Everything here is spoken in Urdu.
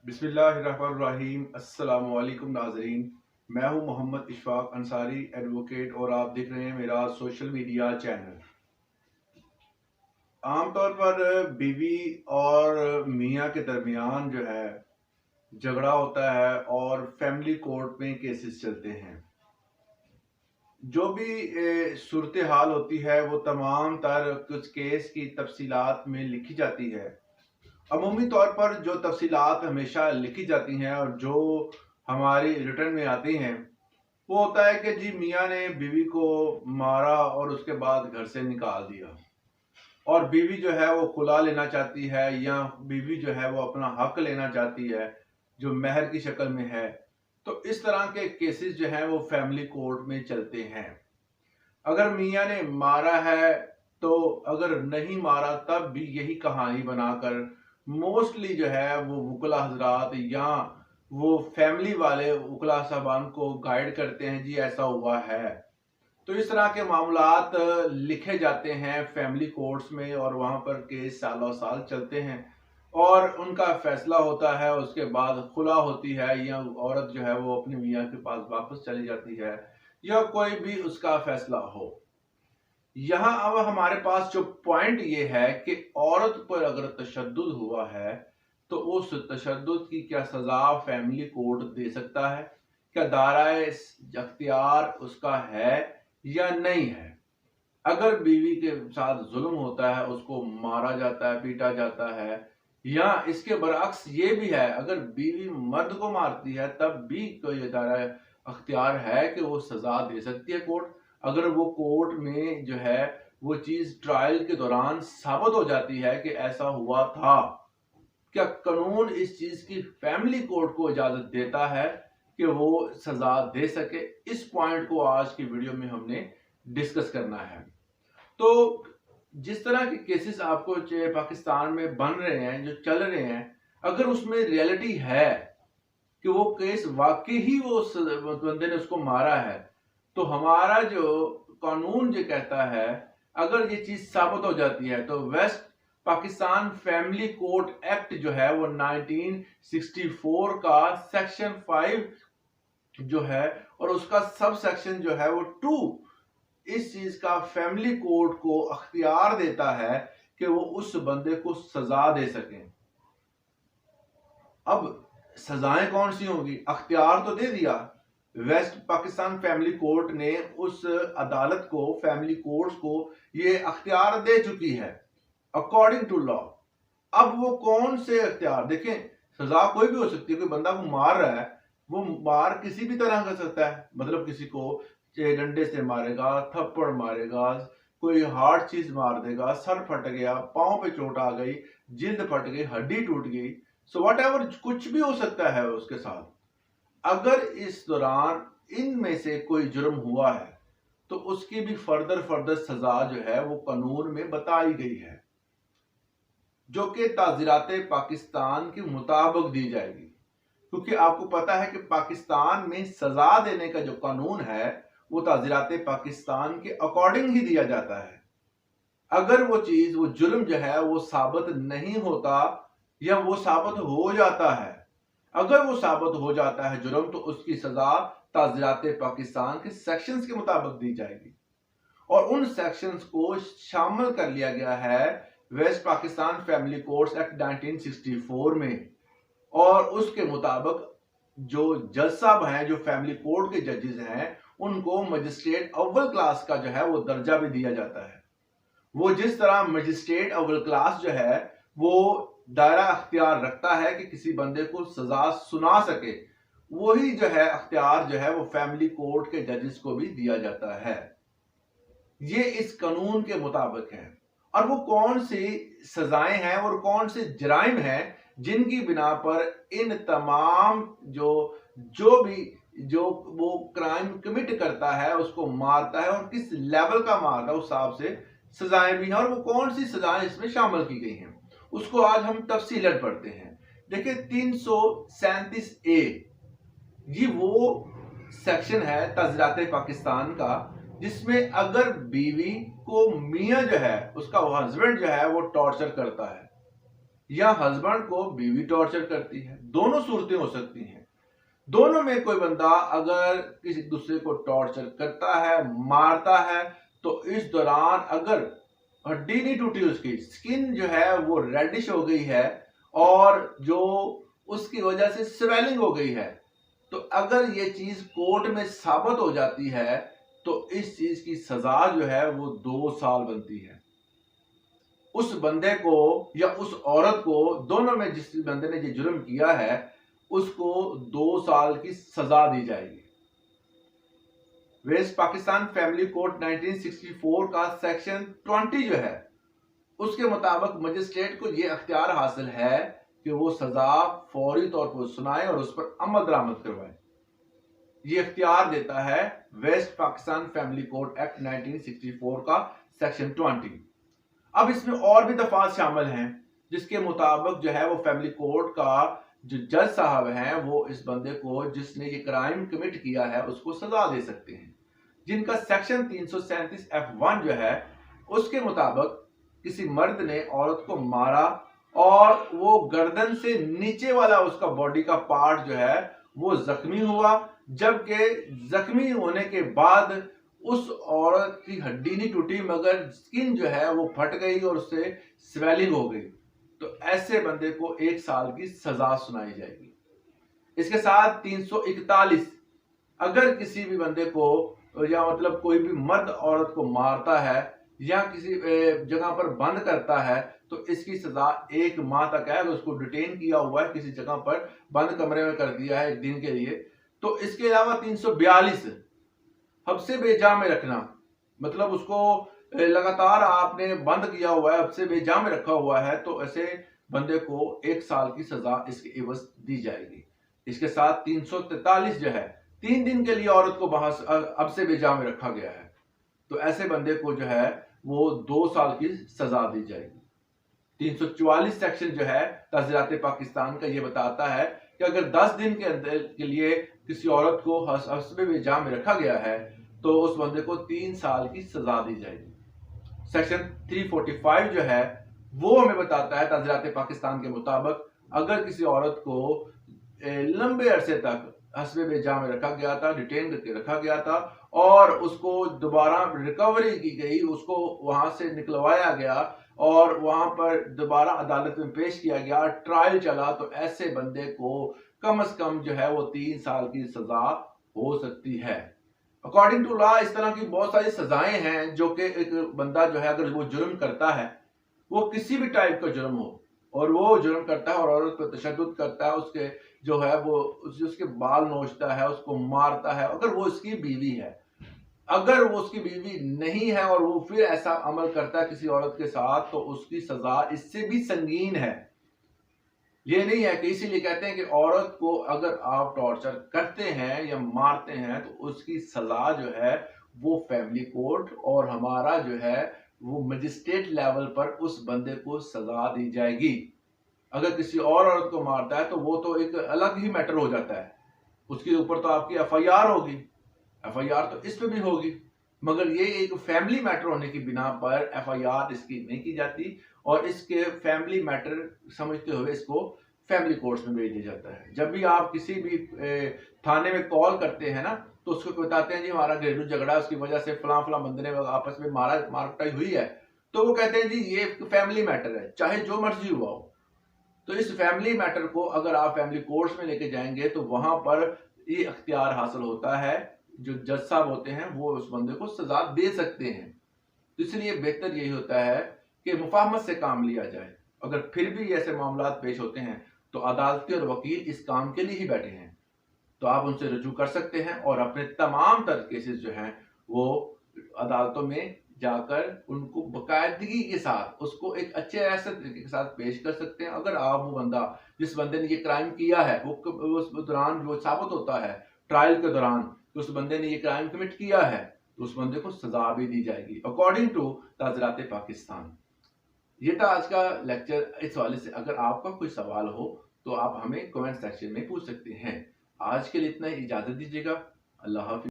بسم اللہ الرحمن الرحیم۔ السلام علیکم ناظرین، میں ہوں محمد اشفاق انصاری ایڈوکیٹ اور آپ دیکھ رہے ہیں میرا سوشل میڈیا چینل۔ عام طور پر بیوی اور میاں کے درمیان جو ہے جھگڑا ہوتا ہے اور فیملی کورٹ میں کیسز چلتے ہیں۔ جو بھی صورتحال ہوتی ہے وہ تمام تر کچھ کیس کی تفصیلات میں لکھی جاتی ہے۔ عمومی طور پر جو تفصیلات ہمیشہ لکھی جاتی ہیں اور جو ہماری ریٹرن میں آتی ہیں وہ ہوتا ہے کہ جی میاں نے بیوی کو مارا اور اس کے بعد گھر سے نکال دیا، اور بیوی جو ہے وہ خلا لینا چاہتی ہے یا بیوی جو ہے وہ اپنا حق لینا چاہتی ہے جو مہر کی شکل میں ہے۔ تو اس طرح کے کیسز جو ہیں وہ فیملی کورٹ میں چلتے ہیں۔ اگر میاں نے مارا ہے تو اگر نہیں مارا تب بھی یہی کہانی بنا کر موسٹلی جو ہے وہ وکلا حضرات یا وہ فیملی والے وکلا صاحبان کو گائیڈ کرتے ہیں، جی ایسا ہوا ہے۔ تو اس طرح کے معاملات لکھے جاتے ہیں فیملی کورٹس میں اور وہاں پر کیس سالوں سال چلتے ہیں اور ان کا فیصلہ ہوتا ہے، اس کے بعد خلا ہوتی ہے یا عورت جو ہے وہ اپنے میاں کے پاس واپس چلی جاتی ہے یا کوئی بھی اس کا فیصلہ ہو۔ یہاں اب ہمارے پاس جو پوائنٹ یہ ہے کہ عورت پر اگر تشدد ہوا ہے تو اس تشدد کی کیا سزا فیملی کورٹ دے سکتا ہے؟ کیا دائرۂ اختیار اس کا ہے یا نہیں ہے؟ اگر بیوی کے ساتھ ظلم ہوتا ہے، اس کو مارا جاتا ہے، پیٹا جاتا ہے، یا اس کے برعکس یہ بھی ہے اگر بیوی مرد کو مارتی ہے تب بھی کوئی دائرۂ اختیار ہے کہ وہ سزا دے سکتی ہے کورٹ۔ اگر وہ کورٹ میں جو ہے وہ چیز ٹرائل کے دوران ثابت ہو جاتی ہے کہ ایسا ہوا تھا، کیا قانون اس چیز کی فیملی کورٹ کو اجازت دیتا ہے کہ وہ سزا دے سکے؟ اس پوائنٹ کو آج کی ویڈیو میں ہم نے ڈسکس کرنا ہے۔ تو جس طرح کے کیسز آپ کو پاکستان میں بن رہے ہیں، جو چل رہے ہیں، اگر اس میں ریئلٹی ہے کہ وہ کیس واقعی ہی وہ بندے نے اس کو مارا ہے تو ہمارا جو قانون جو کہتا ہے اگر یہ چیز ثابت ہو جاتی ہے تو West Pakistan family court act جو ہے وہ 1964 کا سیکشن 5 جو ہے اور اس کا سب سیکشن جو ہے وہ 2 اس چیز کا فیملی کورٹ کو اختیار دیتا ہے کہ وہ اس بندے کو سزا دے سکیں۔ اب سزائیں کون سی ہوں گی؟ اختیار تو دے دیا، ویسٹ پاکستان فیملی کورٹ نے اس عدالت کو، فیملی کورٹس کو یہ اختیار دے چکی ہے اکارڈنگ ٹو لا۔ اب وہ کون سے اختیار؟ دیکھیں سزا کوئی بھی ہو سکتی ہے، کوئی بندہ کو مار رہا ہے وہ مار کسی بھی طرح کر سکتا ہے، مطلب کسی کو ڈنڈے سے مارے گا، تھپڑ مارے گا، کوئی ہارڈ چیز مار دے گا، سر پھٹ گیا، پاؤں پہ چوٹ آ گئی، جلد پھٹ گئی، ہڈی ٹوٹ گئی، سو واٹ ایور کچھ بھی ہو سکتا ہے اس کے ساتھ۔ اگر اس دوران ان میں سے کوئی جرم ہوا ہے تو اس کی بھی فردر سزا جو ہے وہ قانون میں بتائی گئی ہے جو کہ تعزیرات پاکستان کے مطابق دی جائے گی، کیونکہ آپ کو پتا ہے کہ پاکستان میں سزا دینے کا جو قانون ہے وہ تعزیرات پاکستان کے اکارڈنگ ہی دیا جاتا ہے۔ اگر وہ چیز، وہ جرم جو ہے وہ ثابت نہیں ہوتا یا وہ ثابت ہو جاتا ہے، اگر وہ ثابت ہو جاتا ہے جرم تو اس کی سزا تعزیرات پاکستان کے سیکشنز کے مطابق دی جائے گی، اور ان سیکشنز کو شامل کر لیا گیا ہے West Pakistan family courts act 1964 میں، اور اس کے مطابق جو جج صاحب ہیں، جو فیملی کورٹ کے ججز ہیں، ان کو مجسٹریٹ اول کلاس کا جو ہے وہ درجہ بھی دیا جاتا ہے۔ وہ جس طرح مجسٹریٹ اول کلاس جو ہے وہ دائرہ اختیار رکھتا ہے کہ کسی بندے کو سزا سنا سکے، وہی جو ہے اختیار جو ہے وہ فیملی کورٹ کے ججز کو بھی دیا جاتا ہے۔ یہ اس قانون کے مطابق ہے۔ اور وہ کون سی سزائیں ہیں اور کون سے جرائم ہیں جن کی بنا پر ان تمام جو وہ کرائم کمٹ کرتا ہے، اس کو مارتا ہے، اور کس لیول کا مارتا ہے اس حساب سے سزائیں بھی ہیں، اور وہ کون سی سزائیں اس میں شامل کی گئی ہیں اس کو آج ہم تفصیلاً پڑھتے ہیں۔ دیکھیں 337A یہ وہ سیکشن ہے تعزیرات پاکستان کا جس میں اگر بیوی کو میاں جو ہے، اس کا ہسبینڈ جو ہے وہ ٹارچر کرتا ہے یا ہسبینڈ کو بیوی ٹارچر کرتی ہے. دونوں صورتیں ہو سکتی ہیں. دونوں میں کوئی بندہ اگر کسی دوسرے کو ٹارچر کرتا ہے, مارتا ہے, تو اس دوران اگر ہڈی نہیں ٹوٹی, اس کی سکن جو ہے وہ ریڈش ہو گئی ہے اور جو اس کی وجہ سے سویلنگ ہو گئی ہے, تو اگر یہ چیز کورٹ میں ثابت ہو جاتی ہے تو اس چیز کی سزا جو ہے وہ 2 سال بنتی ہے. اس بندے کو یا اس عورت کو, دونوں میں جس بندے نے یہ جرم کیا ہے, اس کو 2 سال کی سزا دی جائے گی. ویسٹ پاکستان فیملی کوڈ 1964 کا سیکشن 20 جو ہے, اس کے مطابق مجسٹریٹ کو یہ اختیار حاصل ہے کہ وہ سزا فوری طور پر سنائے اور اس پر عمل درآمد کروائے. یہ اختیار دیتا ہے West Pakistan family code act 1964 کا سیکشن 20. اب اس میں اور بھی دفعات شامل ہیں جس کے مطابق جو ہے وہ فیملی کوڈ کا جو جج صاحب ہیں وہ اس بندے کو جس نے یہ کرائم کمٹ کیا ہے اس کو سزا دے سکتے ہیں, جن کا سیکشن 337F1 جو ہے اس کے مطابق کسی مرد نے عورت کو مارا اور وہ گردن سے نیچے والا اس کا باڈی کا پارٹ جو ہے وہ زخمی ہوا, جبکہ زخمی ہونے کے بعد اس عورت کی ہڈی نہیں ٹوٹی مگر سکن جو ہے وہ پھٹ گئی اور اس سے سویلنگ ہو گئی, تو ایسے بندے کو 1 سال کی سزا سنائی جائے گی. اس کے ساتھ 341, اگر کسی بھی بندے کو یا مطلب کوئی بھی مرد عورت کو مارتا ہے یا کسی جگہ پر بند کرتا ہے تو اس کی سزا 1 ماہ تک ہے. اگر اس کو ڈیٹین کیا ہوا ہے کسی جگہ پر, بند کمرے میں کر دیا ہے 1 دن کے لیے, تو اس کے علاوہ 342 حبس بے جا میں رکھنا, مطلب اس کو لگاتار آپ نے بند کیا ہوا ہے, حبس بے جا میں رکھا ہوا ہے, تو ایسے بندے کو 1 سال کی سزا اس کے عوض دی جائے گی. اس کے ساتھ 343 جو ہے 3 دن کے لیے عورت کو حبس بے جا میں رکھا گیا ہے, تو ایسے بندے کو جو ہے وہ 2 سال کی سزا دی جائے گی. 344 سیکشن جو ہے تعزیرات پاکستان کا یہ بتاتا ہے کہ اگر 10 دن کے اندر کے لیے کسی عورت کو حبس بے جا میں رکھا گیا ہے تو اس بندے کو 3 سال کی سزا دی جائے گی. سیکشن 345 جو ہے وہ ہمیں بتاتا ہے تعزیرات پاکستان کے مطابق اگر کسی عورت کو لمبے عرصے تک حبس بے جا میں رکھا گیا تھا, ڈیٹین کر کے رکھا گیا تھا اور اس کو دوبارہ ریکوری کی گئی, اس کو وہاں سے نکلوایا گیا اور وہاں پر دوبارہ عدالت میں پیش کیا گیا, ٹرائل چلا, تو ایسے بندے کو کم از کم جو ہے وہ 3 سال کی سزا ہو سکتی ہے. اکارڈنگ ٹو لا اس طرح کی بہت ساری سزائیں ہیں جو کہ ایک بندہ جو ہے اگر وہ جرم کرتا ہے, وہ کسی بھی ٹائپ کا جرم ہو اور وہ جرم کرتا ہے اور عورت پر تشدد کرتا ہے, اس کے جو ہے وہ اس کے بال نوچتا ہے, اس کو مارتا ہے, اگر وہ اس کی بیوی ہے, اگر وہ اس کی بیوی نہیں ہے اور وہ پھر ایسا عمل کرتا ہے کسی عورت کے ساتھ, تو اس کی سزا اس سے بھی سنگین ہے. یہ نہیں ہے کہ اسی لیے کہتے ہیں کہ عورت کو اگر آپ ٹارچر کرتے ہیں یا مارتے ہیں تو اس کی سزا جو ہے وہ فیملی کورٹ اور ہمارا جو ہے وہ مجسٹریٹ لیول پر اس بندے کو سزا دی جائے گی. اگر کسی اور عورت کو مارتا ہے تو وہ تو ایک الگ ہی میٹر ہو جاتا ہے, اس کے اوپر تو آپ کی FIR ہوگی, FIR تو اس پہ بھی ہوگی, مگر یہ ایک فیملی میٹر ہونے کی بنا پر FIR اس کی نہیں کی جاتی اور اس کے فیملی میٹر سمجھتے ہوئے اس کو فیملی کورٹس میں بھیج دیا جاتا ہے. جب بھی آپ کسی بھی تھانے میں کال کرتے ہیں نا تو اس کو بتاتے ہیں جی ہمارا گھریلو جھگڑا اس کی وجہ سے فلاں فلاں بندے نے آپس میں مار پٹائی ہوئی ہے, تو وہ کہتے ہیں جی یہ فیملی میٹر ہے, چاہے جو مرضی ہوا ہو. تو اس فیملی میٹر کو اگر آپ فیملی کورٹس میں لے کے جائیں گے تو وہاں پر یہ اختیار حاصل ہوتا ہے, جو جج صاحب ہوتے ہیں وہ اس بندے کو سزا دے سکتے ہیں. اس لیے بہتر یہی ہوتا ہے کہ مفاہمت سے کام لیا جائے. اگر پھر بھی ایسے معاملات پیش ہوتے ہیں تو عدالتی اور وکیل اس کام کے لیے ہی بیٹھے ہیں, تو آپ ان سے رجوع کر سکتے ہیں اور اپنے تمام تر کیسز جو ہیں وہ عدالتوں میں جا کر ان کو باقاعدگی کے ساتھ اس کو ایک اچھے ایسے طریقے کے ساتھ پیش کر سکتے ہیں. اگر آپ وہ بندہ جس بندے نے یہ کرائم کیا ہے وہ اس دوران جو ثابت ہوتا ہے ٹرائل کے دوران کہ اس بندے نے یہ کرائم کمٹ کیا ہے تو اس بندے کو سزا بھی دی جائے گی اکارڈنگ ٹو تعزیرات پاکستان. یہ تھا آج کا لیکچر. اس حوالے سے اگر آپ کا کوئی سوال ہو تو آپ ہمیں کمنٹ سیکشن میں پوچھ سکتے ہیں. آج کے لیے اتنا ہی, اجازت دیجیے گا. اللہ حافظ.